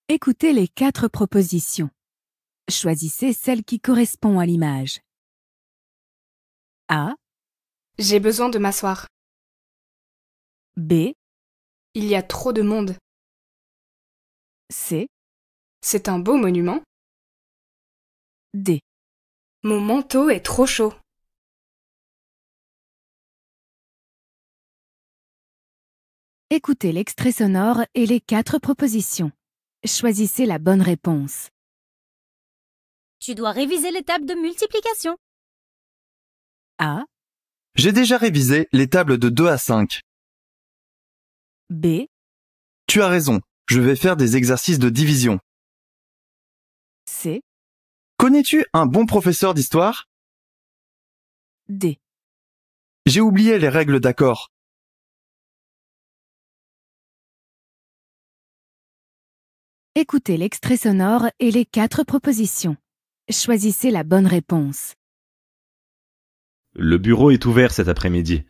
Écoutez les 4 propositions. Choisissez celle qui correspond à l'image. A, J'ai besoin de m'asseoir. B, Il y a trop de monde. C, C'est un beau monument. D. Mon manteau est trop chaud. Écoutez l'extrait sonore et les 4 propositions. Choisissez la bonne réponse. Tu dois réviser les tables de multiplication. A, J'ai déjà révisé les tables de 2 à 5. B, Tu as raison, je vais faire des exercices de division. C, Connais-tu un bon professeur d'histoire? D. J'ai oublié les règles d'accord. Écoutez l'extrait sonore et les 4 propositions. Choisissez la bonne réponse. Le bureau est ouvert cet après-midi.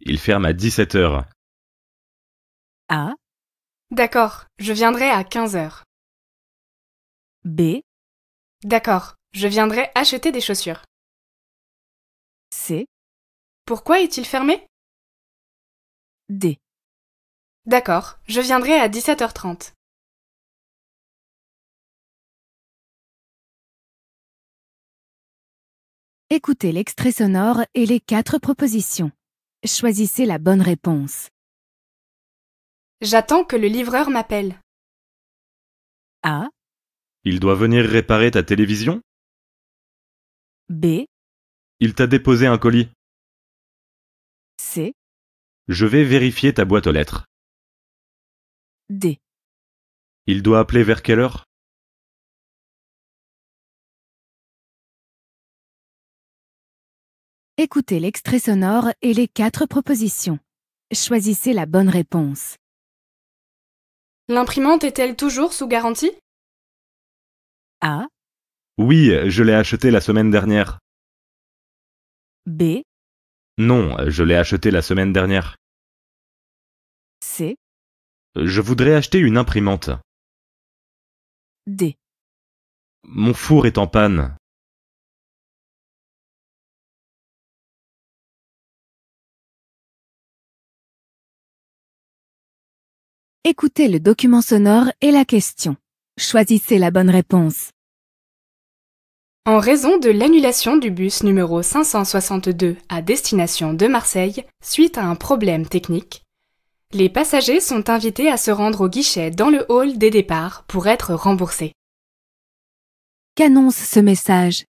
Il ferme à 17 heures. A, D'accord, je viendrai à 15 heures. B, D'accord, je viendrai acheter des chaussures. C, Pourquoi est-il fermé? D. D'accord, je viendrai à 17h30. Écoutez l'extrait sonore et les 4 propositions. Choisissez la bonne réponse. J'attends que le livreur m'appelle. A, Il doit venir réparer ta télévision? B, Il t'a déposé un colis. C, Je vais vérifier ta boîte aux lettres. D. Il doit appeler vers quelle heure? Écoutez l'extrait sonore et les 4 propositions. Choisissez la bonne réponse. L'imprimante est-elle toujours sous garantie? A, Oui, je l'ai acheté la semaine dernière. B, Non, je l'ai acheté la semaine dernière. C, Je voudrais acheter une imprimante. D. Mon four est en panne. Écoutez le document sonore et la question. Choisissez la bonne réponse. En raison de l'annulation du bus numéro 562 à destination de Marseille suite à un problème technique, les passagers sont invités à se rendre au guichet dans le hall des départs pour être remboursés. Qu'annonce ce message?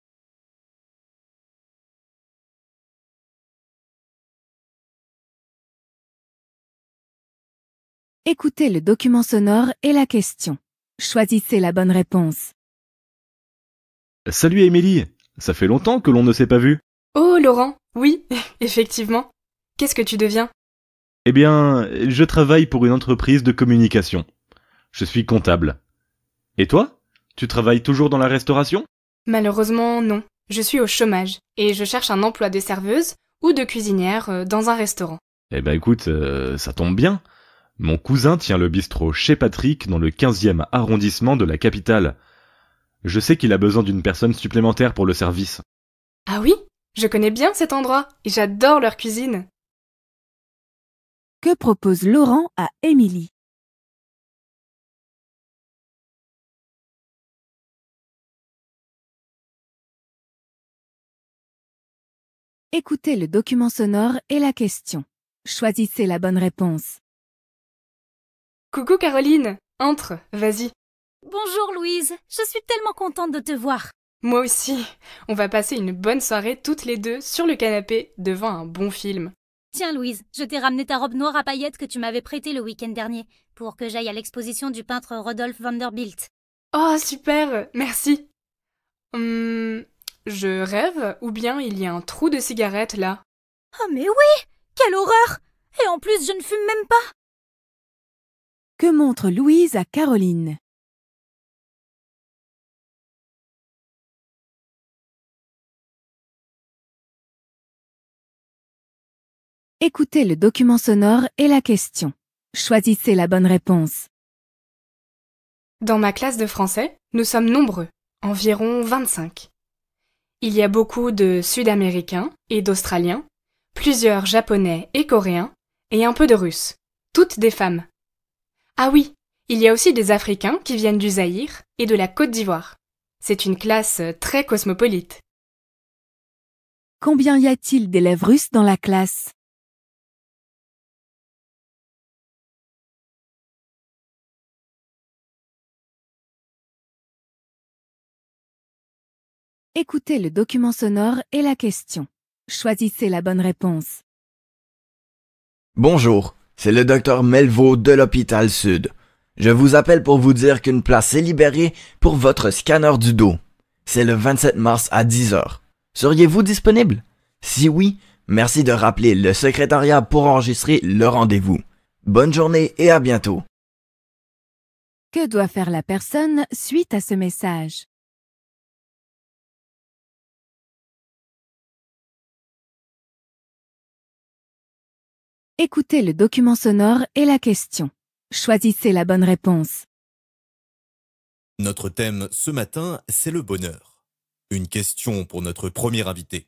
Écoutez le document sonore et la question. Choisissez la bonne réponse. Salut Émilie, ça fait longtemps que l'on ne s'est pas vu. Oh Laurent, oui, effectivement. Qu'est-ce que tu deviens? Eh bien, je travaille pour une entreprise de communication. Je suis comptable. Et toi? Tu travailles toujours dans la restauration? Malheureusement, non. Je suis au chômage et je cherche un emploi de serveuse ou de cuisinière dans un restaurant. Eh ben écoute, ça tombe bien. Mon cousin tient le bistrot chez Patrick dans le 15e arrondissement de la capitale. Je sais qu'il a besoin d'une personne supplémentaire pour le service. Ah oui? Je connais bien cet endroit et j'adore leur cuisine. Que propose Laurent à Émilie? Écoutez le document sonore et la question. Choisissez la bonne réponse. Coucou Caroline, entre, vas-y. Bonjour Louise, je suis tellement contente de te voir. Moi aussi, on va passer une bonne soirée toutes les deux sur le canapé devant un bon film. Tiens Louise, je t'ai ramené ta robe noire à paillettes que tu m'avais prêtée le week-end dernier pour que j'aille à l'exposition du peintre Rodolphe Vanderbilt. Oh super, merci. Je rêve ou bien il y a un trou de cigarette là? Oh mais oui! Quelle horreur! Et en plus, je ne fume même pas! Que montre Louise à Caroline? Écoutez le document sonore et la question. Choisissez la bonne réponse. Dans ma classe de français, nous sommes nombreux, environ 25. Il y a beaucoup de Sud-Américains et d'Australiens, plusieurs Japonais et Coréens, et un peu de Russes, toutes des femmes. Ah oui, il y a aussi des Africains qui viennent du Zaïre et de la Côte d'Ivoire. C'est une classe très cosmopolite. Combien y a-t-il d'élèves russes dans la classe? Écoutez le document sonore et la question. Choisissez la bonne réponse. Bonjour, c'est le docteur Melvaux de l'hôpital Sud. Je vous appelle pour vous dire qu'une place est libérée pour votre scanner du dos. C'est le 27 mars à 10h. Seriez-vous disponible? Si oui, merci de rappeler le secrétariat pour enregistrer le rendez-vous. Bonne journée et à bientôt. Que doit faire la personne suite à ce message? Écoutez le document sonore et la question. Choisissez la bonne réponse. Notre thème ce matin, c'est le bonheur. Une question pour notre premier invité.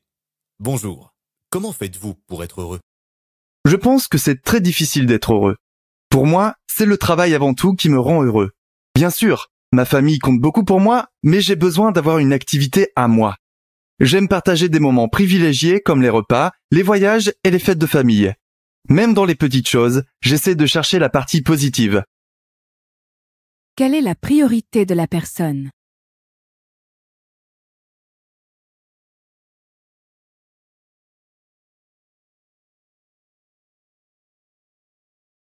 Bonjour, comment faites-vous pour être heureux? Je pense que c'est très difficile d'être heureux. Pour moi, c'est le travail avant tout qui me rend heureux. Bien sûr, ma famille compte beaucoup pour moi, mais j'ai besoin d'avoir une activité à moi. J'aime partager des moments privilégiés comme les repas, les voyages et les fêtes de famille. Même dans les petites choses, j'essaie de chercher la partie positive. Quelle est la priorité de la personne?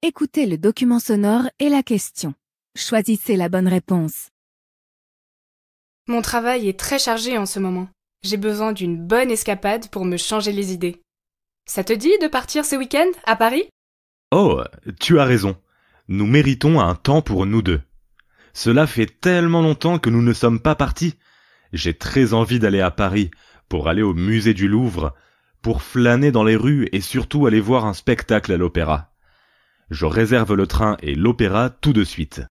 Écoutez le document sonore et la question. Choisissez la bonne réponse. Mon travail est très chargé en ce moment. J'ai besoin d'une bonne escapade pour me changer les idées. Ça te dit de partir ce week-end à Paris? Oh, tu as raison. Nous méritons un temps pour nous deux. Cela fait tellement longtemps que nous ne sommes pas partis. J'ai très envie d'aller à Paris, pour aller au musée du Louvre, pour flâner dans les rues et surtout aller voir un spectacle à l'opéra. Je réserve le train et l'opéra tout de suite.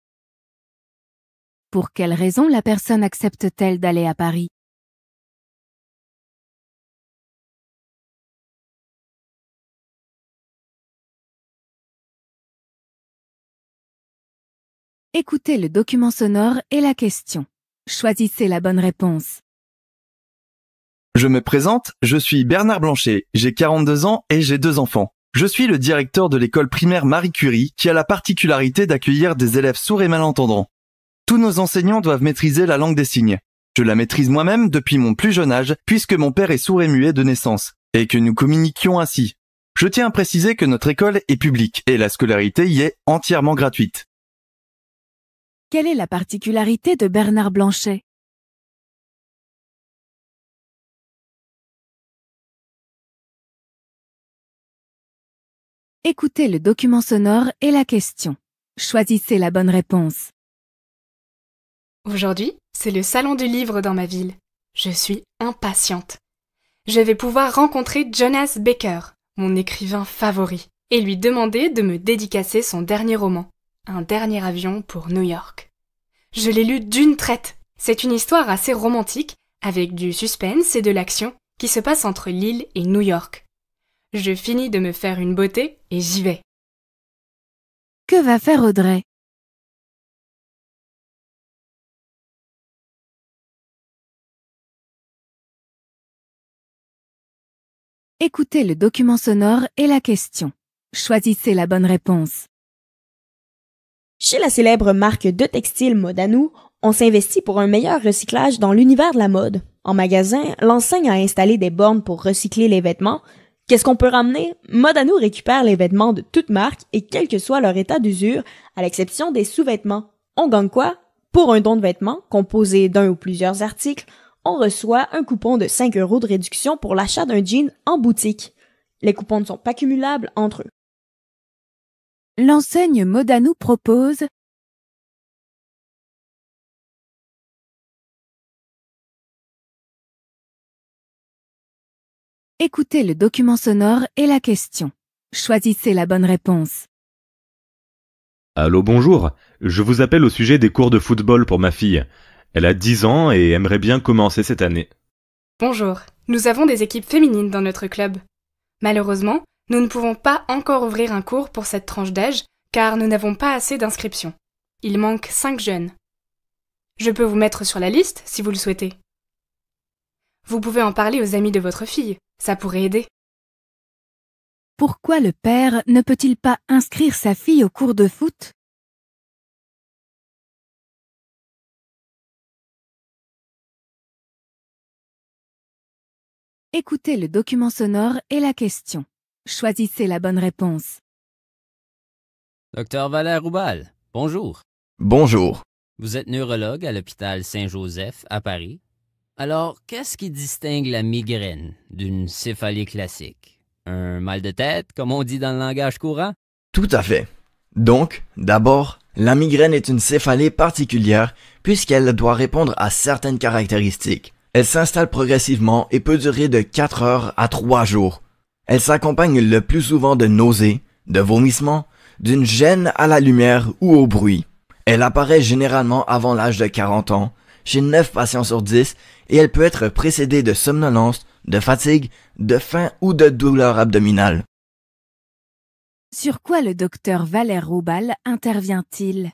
Pour quelle raison la personne accepte-t-elle d'aller à Paris? Écoutez le document sonore et la question. Choisissez la bonne réponse. Je me présente, je suis Bernard Blanchet, j'ai 42 ans et j'ai 2 enfants. Je suis le directeur de l'école primaire Marie Curie qui a la particularité d'accueillir des élèves sourds et malentendants. Tous nos enseignants doivent maîtriser la langue des signes. Je la maîtrise moi-même depuis mon plus jeune âge puisque mon père est sourd et muet de naissance et que nous communiquions ainsi. Je tiens à préciser que notre école est publique et la scolarité y est entièrement gratuite. Quelle est la particularité de Bernard Blanchet? Écoutez le document sonore et la question. Choisissez la bonne réponse. Aujourd'hui, c'est le salon du livre dans ma ville. Je suis impatiente. Je vais pouvoir rencontrer Jonas Baker, mon écrivain favori, et lui demander de me dédicacer son dernier roman, Un dernier avion pour New York. Je l'ai lu d'une traite. C'est une histoire assez romantique, avec du suspense et de l'action, qui se passe entre Lille et New York. Je finis de me faire une beauté et j'y vais. Que va faire Audrey? Écoutez le document sonore et la question. Choisissez la bonne réponse. Chez la célèbre marque de textile Modanu, on s'investit pour un meilleur recyclage dans l'univers de la mode. En magasin, l'enseigne a installé des bornes pour recycler les vêtements. Qu'est-ce qu'on peut ramener? Modanu récupère les vêtements de toute marque et quel que soit leur état d'usure, à l'exception des sous-vêtements. On gagne quoi? Pour un don de vêtements, composé d'un ou plusieurs articles, on reçoit un coupon de 5 € de réduction pour l'achat d'un jean en boutique. Les coupons ne sont pas cumulables entre eux. L'enseigne Modanu propose Écoutez le document sonore et la question. Choisissez la bonne réponse. Allô, bonjour. Je vous appelle au sujet des cours de football pour ma fille. Elle a 10 ans et aimerait bien commencer cette année. Bonjour, nous avons des équipes féminines dans notre club. Malheureusement, nous ne pouvons pas encore ouvrir un cours pour cette tranche d'âge car nous n'avons pas assez d'inscriptions. Il manque 5 jeunes. Je peux vous mettre sur la liste si vous le souhaitez. Vous pouvez en parler aux amis de votre fille, ça pourrait aider. Pourquoi le père ne peut-il pas inscrire sa fille au cours de foot? Écoutez le document sonore et la question. Choisissez la bonne réponse. Docteur Valère Roubal, bonjour. Bonjour. Vous êtes neurologue à l'hôpital Saint-Joseph à Paris. Alors, qu'est-ce qui distingue la migraine d'une céphalée classique? Un mal de tête, comme on dit dans le langage courant? Tout à fait. Donc, d'abord, la migraine est une céphalée particulière puisqu'elle doit répondre à certaines caractéristiques. Elle s'installe progressivement et peut durer de 4 heures à 3 jours. Elle s'accompagne le plus souvent de nausées, de vomissements, d'une gêne à la lumière ou au bruit. Elle apparaît généralement avant l'âge de 40 ans, chez 9 patients sur 10, et elle peut être précédée de somnolence, de fatigue, de faim ou de douleur abdominale. Sur quoi le docteur Valère Roubal intervient-il?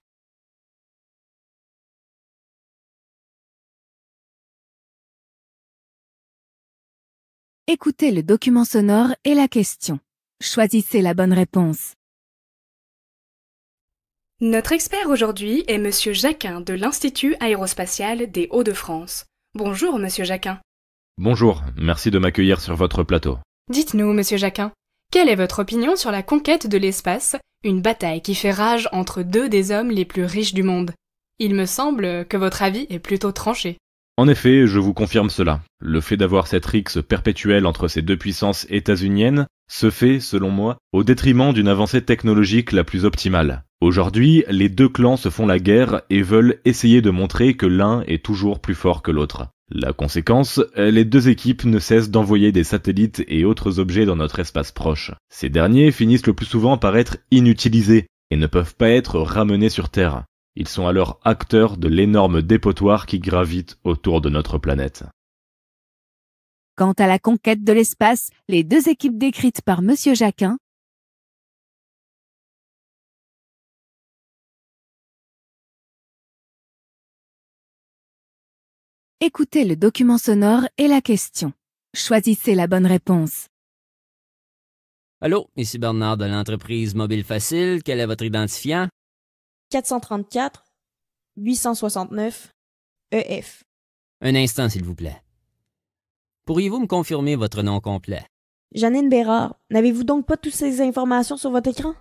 Écoutez le document sonore et la question. Choisissez la bonne réponse. Notre expert aujourd'hui est Monsieur Jacquin de l'Institut aérospatial des Hauts-de-France. Bonjour Monsieur Jacquin. Bonjour, merci de m'accueillir sur votre plateau. Dites-nous, Monsieur Jacquin, quelle est votre opinion sur la conquête de l'espace, une bataille qui fait rage entre deux des hommes les plus riches du monde? Il me semble que votre avis est plutôt tranché. En effet, je vous confirme cela. Le fait d'avoir cette rixe perpétuelle entre ces deux puissances états-uniennes se fait, selon moi, au détriment d'une avancée technologique la plus optimale. Aujourd'hui, les deux clans se font la guerre et veulent essayer de montrer que l'un est toujours plus fort que l'autre. La conséquence, les deux équipes ne cessent d'envoyer des satellites et autres objets dans notre espace proche. Ces derniers finissent le plus souvent par être inutilisés et ne peuvent pas être ramenés sur Terre. Ils sont alors acteurs de l'énorme dépotoir qui gravite autour de notre planète. Quant à la conquête de l'espace, les deux équipes décrites par Monsieur Jacquin. Écoutez le document sonore et la question. Choisissez la bonne réponse. Allô, ici Bernard de l'entreprise Mobile Facile. Quel est votre identifiant? 434 869 EF. Un instant, s'il vous plaît. Pourriez-vous me confirmer votre nom complet? Janine Bérard, n'avez-vous donc pas toutes ces informations sur votre écran?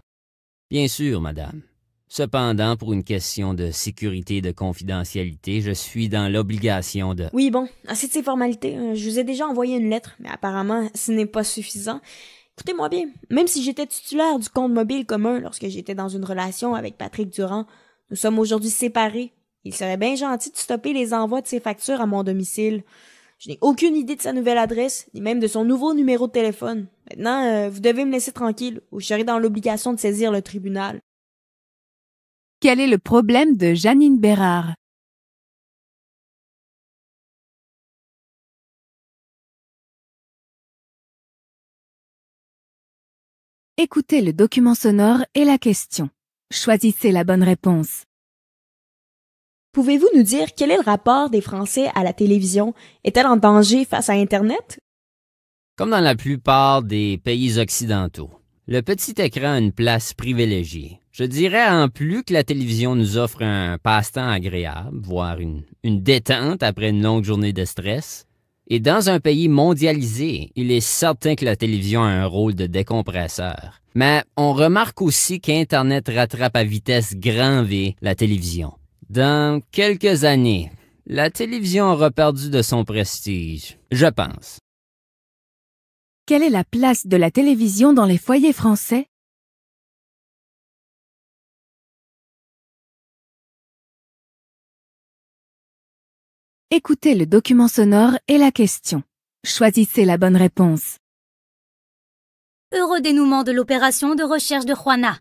Bien sûr, madame. Cependant, pour une question de sécurité et de confidentialité, je suis dans l'obligation de... Oui, bon, assez de ces formalités. Je vous ai déjà envoyé une lettre, mais apparemment, ce n'est pas suffisant. Écoutez-moi bien, même si j'étais titulaire du compte mobile commun lorsque j'étais dans une relation avec Patrick Durand, nous sommes aujourd'hui séparés. Il serait bien gentil de stopper les envois de ses factures à mon domicile. Je n'ai aucune idée de sa nouvelle adresse, ni même de son nouveau numéro de téléphone. Maintenant, vous devez me laisser tranquille, ou je serai dans l'obligation de saisir le tribunal. Quel est le problème de Janine Bérard? Écoutez le document sonore et la question. Choisissez la bonne réponse. Pouvez-vous nous dire quel est le rapport des Français à la télévision? Est-elle en danger face à Internet? Comme dans la plupart des pays occidentaux, le petit écran a une place privilégiée. Je dirais en plus que la télévision nous offre un passe-temps agréable, voire une détente après une longue journée de stress. Et dans un pays mondialisé, il est certain que la télévision a un rôle de décompresseur. Mais on remarque aussi qu'Internet rattrape à vitesse grand V la télévision. Dans quelques années, la télévision aura perdu de son prestige, je pense. Quelle est la place de la télévision dans les foyers français? Écoutez le document sonore et la question. Choisissez la bonne réponse. Heureux dénouement de l'opération de recherche de Juana.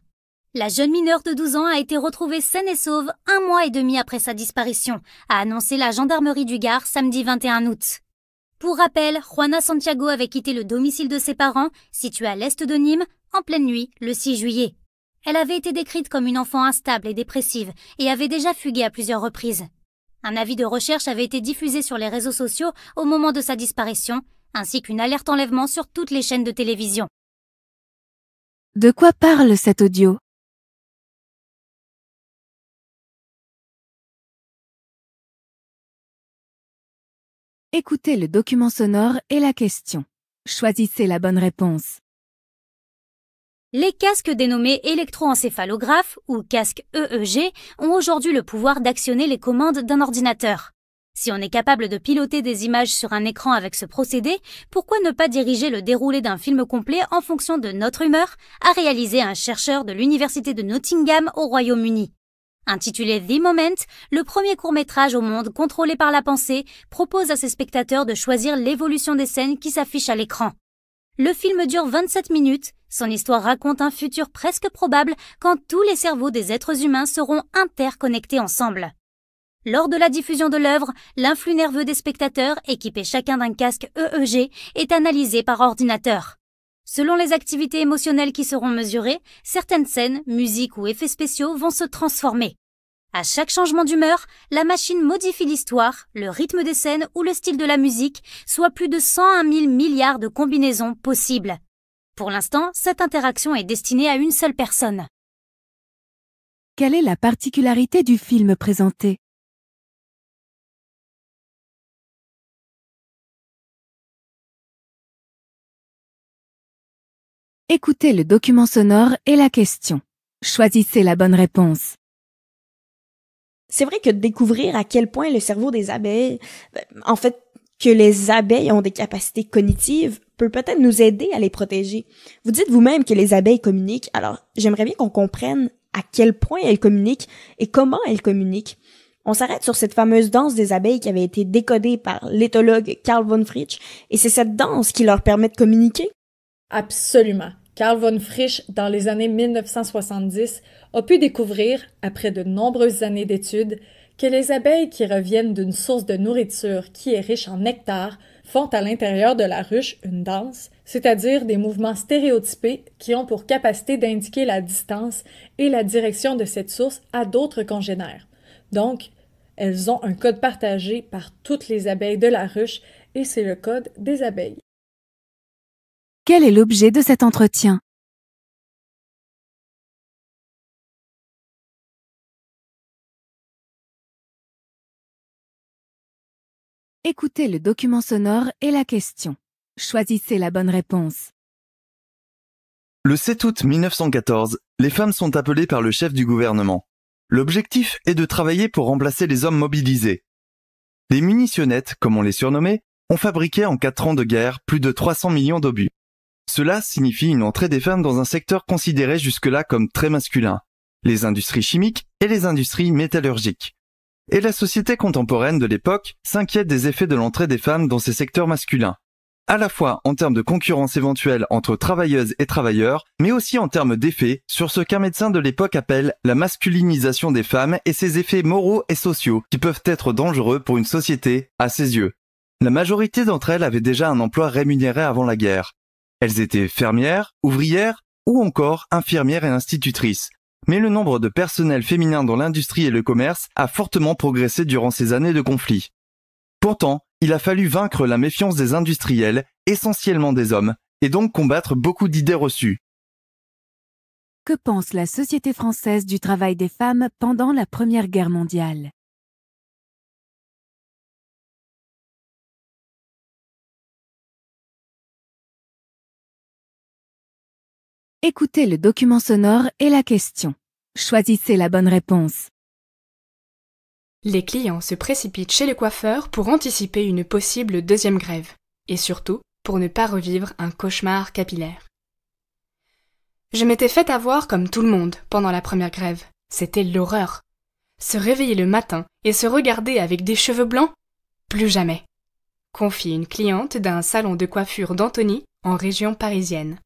La jeune mineure de 12 ans a été retrouvée saine et sauve 1 mois et demi après sa disparition, a annoncé la gendarmerie du Gard samedi 21 août. Pour rappel, Juana Santiago avait quitté le domicile de ses parents, situé à l'est de Nîmes, en pleine nuit, le 6 juillet. Elle avait été décrite comme une enfant instable et dépressive et avait déjà fugué à plusieurs reprises. Un avis de recherche avait été diffusé sur les réseaux sociaux au moment de sa disparition, ainsi qu'une alerte enlèvement sur toutes les chaînes de télévision. De quoi parle cet audio? Écoutez le document sonore et la question. Choisissez la bonne réponse. Les casques dénommés électroencéphalographes ou casques EEG ont aujourd'hui le pouvoir d'actionner les commandes d'un ordinateur. Si on est capable de piloter des images sur un écran avec ce procédé, pourquoi ne pas diriger le déroulé d'un film complet en fonction de notre humeur, a réalisé un chercheur de l'université de Nottingham au Royaume-Uni. Intitulé The Moment, le premier court-métrage au monde contrôlé par la pensée propose à ses spectateurs de choisir l'évolution des scènes qui s'affichent à l'écran. Le film dure 27 minutes, son histoire raconte un futur presque probable quand tous les cerveaux des êtres humains seront interconnectés ensemble. Lors de la diffusion de l'œuvre, l'influx nerveux des spectateurs, équipés chacun d'un casque EEG, est analysé par ordinateur. Selon les activités émotionnelles qui seront mesurées, certaines scènes, musiques ou effets spéciaux vont se transformer. À chaque changement d'humeur, la machine modifie l'histoire, le rythme des scènes ou le style de la musique, soit plus de 101 000 milliards de combinaisons possibles. Pour l'instant, cette interaction est destinée à une seule personne. Quelle est la particularité du film présenté? Écoutez le document sonore et la question. Choisissez la bonne réponse. C'est vrai que découvrir à quel point le cerveau des abeilles, que les abeilles ont des capacités cognitives, peut peut-être nous aider à les protéger. Vous dites vous-même que les abeilles communiquent, alors j'aimerais bien qu'on comprenne à quel point elles communiquent et comment elles communiquent. On s'arrête sur cette fameuse danse des abeilles qui avait été décodée par l'éthologue Carl von Frisch, et c'est cette danse qui leur permet de communiquer? Absolument. Carl von Frisch, dans les années 1970, a pu découvrir, après de nombreuses années d'études, que les abeilles qui reviennent d'une source de nourriture qui est riche en nectar font à l'intérieur de la ruche une danse, c'est-à-dire des mouvements stéréotypés qui ont pour capacité d'indiquer la distance et la direction de cette source à d'autres congénères. Donc, elles ont un code partagé par toutes les abeilles de la ruche et c'est le code des abeilles. Quel est l'objet de cet entretien? Écoutez le document sonore et la question. Choisissez la bonne réponse. Le 7 août 1914, les femmes sont appelées par le chef du gouvernement. L'objectif est de travailler pour remplacer les hommes mobilisés. Les munitionnettes, comme on les surnommait, ont fabriqué en 4 ans de guerre plus de 300 millions d'obus. Cela signifie une entrée des femmes dans un secteur considéré jusque-là comme très masculin, les industries chimiques et les industries métallurgiques. Et la société contemporaine de l'époque s'inquiète des effets de l'entrée des femmes dans ces secteurs masculins, à la fois en termes de concurrence éventuelle entre travailleuses et travailleurs, mais aussi en termes d'effets sur ce qu'un médecin de l'époque appelle la masculinisation des femmes et ses effets moraux et sociaux qui peuvent être dangereux pour une société à ses yeux. La majorité d'entre elles avaient déjà un emploi rémunéré avant la guerre. Elles étaient fermières, ouvrières ou encore infirmières et institutrices. Mais le nombre de personnels féminins dans l'industrie et le commerce a fortement progressé durant ces années de conflit. Pourtant, il a fallu vaincre la méfiance des industriels, essentiellement des hommes, et donc combattre beaucoup d'idées reçues. Que pense la société française du travail des femmes pendant la Première Guerre mondiale? Écoutez le document sonore et la question. Choisissez la bonne réponse. Les clients se précipitent chez le coiffeur pour anticiper une possible deuxième grève, et surtout pour ne pas revivre un cauchemar capillaire. Je m'étais fait avoir comme tout le monde pendant la première grève. C'était l'horreur. Se réveiller le matin et se regarder avec des cheveux blancs? Plus jamais. Confie une cliente d'un salon de coiffure d'Antony en région parisienne.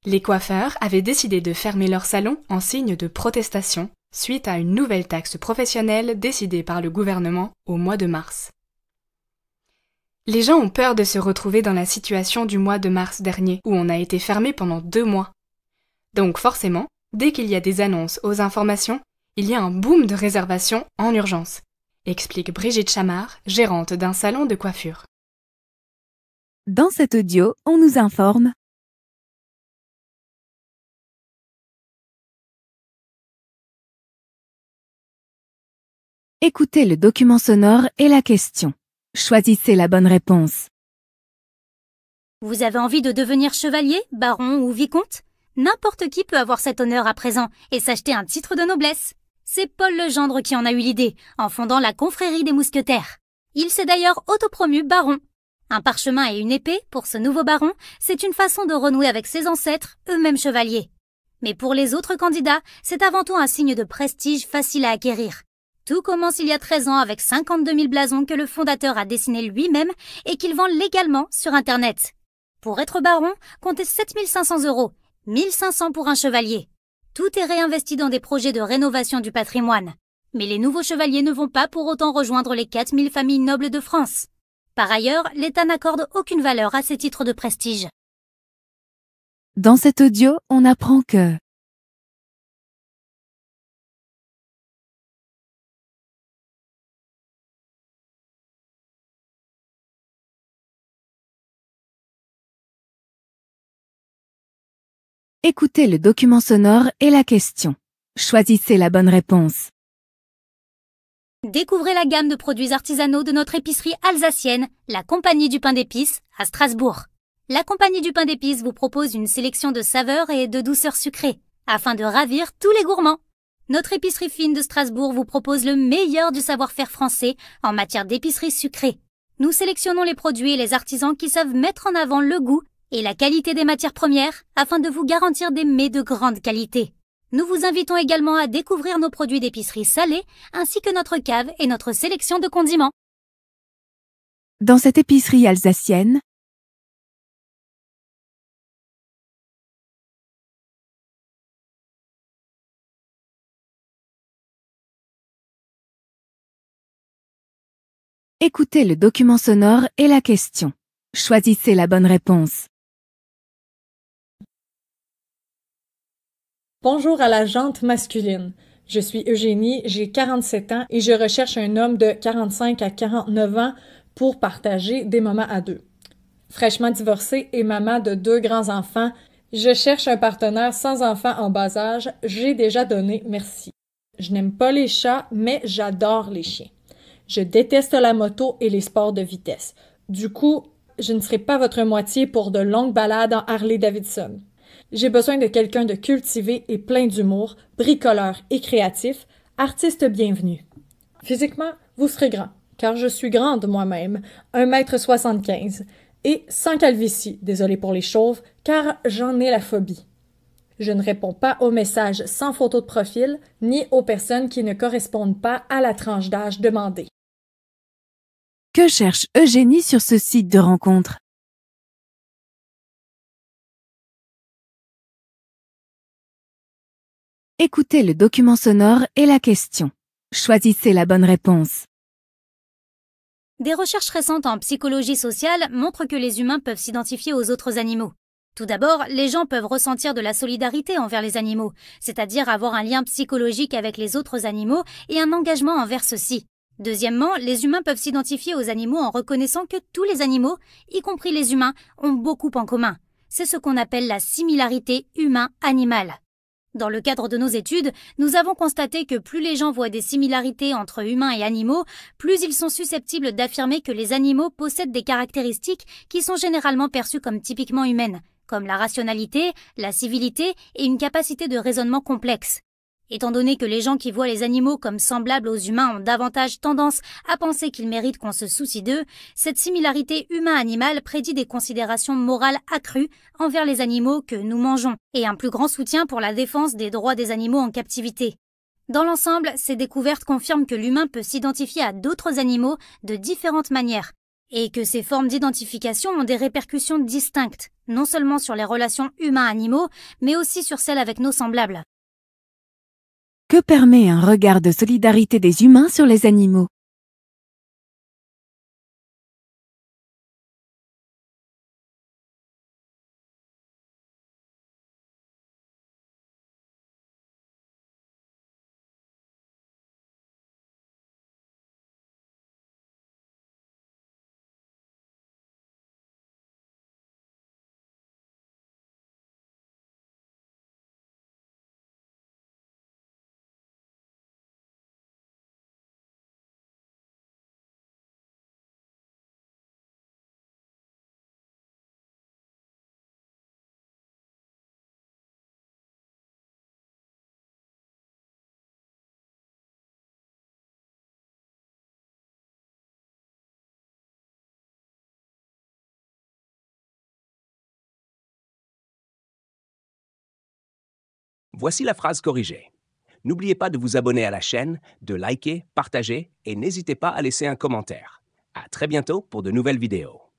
Les coiffeurs avaient décidé de fermer leur salon en signe de protestation suite à une nouvelle taxe professionnelle décidée par le gouvernement au mois de mars. Les gens ont peur de se retrouver dans la situation du mois de mars dernier, où on a été fermé pendant 2 mois. Donc forcément, dès qu'il y a des annonces aux informations, il y a un boom de réservations en urgence, explique Brigitte Chamard, gérante d'un salon de coiffure. Dans cet audio, on nous informe. Écoutez le document sonore et la question. Choisissez la bonne réponse. Vous avez envie de devenir chevalier, baron ou vicomte? N'importe qui peut avoir cet honneur à présent et s'acheter un titre de noblesse. C'est Paul Legendre qui en a eu l'idée, en fondant la confrérie des mousquetaires. Il s'est d'ailleurs autopromu baron. Un parchemin et une épée, pour ce nouveau baron, c'est une façon de renouer avec ses ancêtres, eux-mêmes chevaliers. Mais pour les autres candidats, c'est avant tout un signe de prestige facile à acquérir. Tout commence il y a 13 ans avec 52 000 blasons que le fondateur a dessinés lui-même et qu'il vend légalement sur Internet. Pour être baron, comptez 7 500 €, 1 500 pour un chevalier. Tout est réinvesti dans des projets de rénovation du patrimoine. Mais les nouveaux chevaliers ne vont pas pour autant rejoindre les 4 000 familles nobles de France. Par ailleurs, l'État n'accorde aucune valeur à ces titres de prestige. Dans cet audio, on apprend que écoutez le document sonore et la question. Choisissez la bonne réponse. Découvrez la gamme de produits artisanaux de notre épicerie alsacienne, la Compagnie du Pain d'Épices, à Strasbourg. La Compagnie du Pain d'Épices vous propose une sélection de saveurs et de douceurs sucrées, afin de ravir tous les gourmands. Notre épicerie fine de Strasbourg vous propose le meilleur du savoir-faire français en matière d'épicerie sucrée. Nous sélectionnons les produits et les artisans qui savent mettre en avant le goût et la qualité des matières premières afin de vous garantir des mets de grande qualité. Nous vous invitons également à découvrir nos produits d'épicerie salée ainsi que notre cave et notre sélection de condiments. Dans cette épicerie alsacienne, écoutez le document sonore et la question. Choisissez la bonne réponse. Bonjour à la jante masculine. Je suis Eugénie, j'ai 47 ans et je recherche un homme de 45 à 49 ans pour partager des moments à deux. Fraîchement divorcée et maman de 2 grands-enfants, je cherche un partenaire sans enfants en bas âge. J'ai déjà donné merci. Je n'aime pas les chats, mais j'adore les chiens. Je déteste la moto et les sports de vitesse. Du coup, je ne serai pas votre moitié pour de longues balades en Harley-Davidson. J'ai besoin de quelqu'un de cultivé et plein d'humour, bricoleur et créatif, artiste bienvenu. Physiquement, vous serez grand, car je suis grande moi-même, 1,75 m, et sans calvitie, désolé pour les chauves, car j'en ai la phobie. Je ne réponds pas aux messages sans photo de profil, ni aux personnes qui ne correspondent pas à la tranche d'âge demandée. Que cherche Eugénie sur ce site de rencontre? Écoutez le document sonore et la question. Choisissez la bonne réponse. Des recherches récentes en psychologie sociale montrent que les humains peuvent s'identifier aux autres animaux. Tout d'abord, les gens peuvent ressentir de la solidarité envers les animaux, c'est-à-dire avoir un lien psychologique avec les autres animaux et un engagement envers ceux-ci. Deuxièmement, les humains peuvent s'identifier aux animaux en reconnaissant que tous les animaux, y compris les humains, ont beaucoup en commun. C'est ce qu'on appelle la similarité humain-animal. Dans le cadre de nos études, nous avons constaté que plus les gens voient des similarités entre humains et animaux, plus ils sont susceptibles d'affirmer que les animaux possèdent des caractéristiques qui sont généralement perçues comme typiquement humaines, comme la rationalité, la civilité et une capacité de raisonnement complexe. Étant donné que les gens qui voient les animaux comme semblables aux humains ont davantage tendance à penser qu'ils méritent qu'on se soucie d'eux, cette similarité humain-animal prédit des considérations morales accrues envers les animaux que nous mangeons et un plus grand soutien pour la défense des droits des animaux en captivité. Dans l'ensemble, ces découvertes confirment que l'humain peut s'identifier à d'autres animaux de différentes manières et que ces formes d'identification ont des répercussions distinctes, non seulement sur les relations humains-animaux, mais aussi sur celles avec nos semblables. Que permet un regard de solidarité des humains sur les animaux? Voici la phrase corrigée. N'oubliez pas de vous abonner à la chaîne, de liker, partager et n'hésitez pas à laisser un commentaire. À très bientôt pour de nouvelles vidéos.